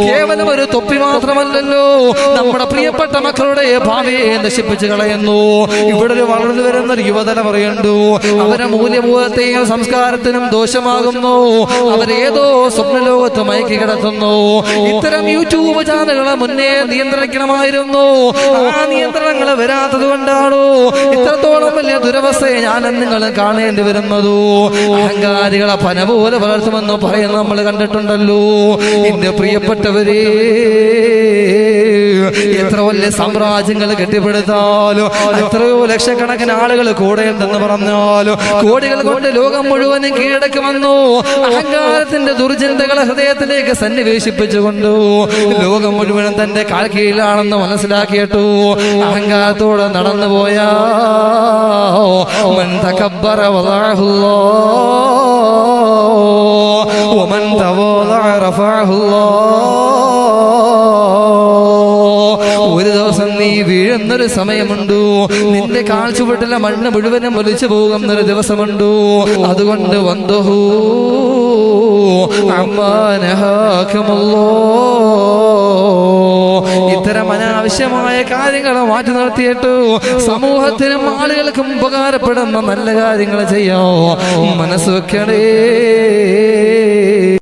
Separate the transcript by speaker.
Speaker 1: കേവലം ഒരു തൊപ്പി മാത്രമല്ലല്ലോ, നമ്മുടെ പ്രിയപ്പെട്ട മക്കളുടെ ഭാവിയെ നശിപ്പിച്ചു കളയുന്നു. ഇവിടെ ഒരു വളർന്നു വരുന്ന ഒരു യുവതലമുറയുണ്ട്, അവരെ മൂല്യബോധത്തെയും സംസ്കാരത്തിനും ദോഷമാകുന്നു. അവരേതോ സ്വപ്നലോകത്ത് മയക്കി കിടത്തുന്നു. ഇത്തരം യൂട്യൂബ് ചാനലുകളെ മുന്നേ നിയന്ത്രിക്കണമായിരുന്നു. ആ നിയന്ത്രണങ്ങൾ വരാത്തത് കൊണ്ടാണോ ഇത്രത്തോളം വലിയ ദുരവസ്ഥയെ ഞാനും നിങ്ങൾ കാണേണ്ടി വരുന്നതു. അഹങ്കാരികളെ പന പോലെ വളർത്തുമെന്ന് പറയുന്നത് നമ്മൾ കണ്ടിട്ടുണ്ടല്ലോ. എന്റെ പ്രിയപ്പെട്ടവരെ, എത്ര വലിയ സാമ്രാജ്യങ്ങൾ കെട്ടിപ്പടുത്താലോ, എത്രയോ ലക്ഷക്കണക്കിന് ആളുകൾ കൂടെ ഉണ്ടെന്ന് പറഞ്ഞാലോ, കോടികൾ കൊണ്ട് ലോകം മുഴുവനും കീഴടക്കുമെന്നോ അഹങ്കാരത്തിന്റെ ദുർചിന്തകളെ ഹൃദയത്തിലേക്ക് സന്നിവേശിപ്പിച്ചുകൊണ്ടു ലോകം മുഴുവനും തന്റെ കാൽ കീഴിലാണെന്ന് മനസ്സിലാക്കിയിട്ടു അഹങ്കാരത്തോടെ നടന്നു പോയാ മൻ തകബ്ബറ വദഅഹുല്ലാഹ് വമൻ തവാളഅ റഫഅഹുല്ലാഹ്. ഒരു ദിവസം നീ വീഴുന്നൊരു സമയമുണ്ടു, നിന്റെ കാൽ ചുവട്ടിലെ മണ്ണ് മുഴുവനും ഒലിച്ചു പോകുന്നൊരു ദിവസമുണ്ടു. അതുകൊണ്ട് വന്ദഹു അമ്മാ നഹാകമുല്ലാഹ്. ഇത്തരം അനാവശ്യമായ കാര്യങ്ങൾ മാറ്റി നിർത്തിയിട്ടു സമൂഹത്തിനും ആളുകൾക്കും ഉപകാരപ്പെടുന്ന നല്ല കാര്യങ്ങൾ ചെയ്യാം. മനസ്സ് വെക്കണേ.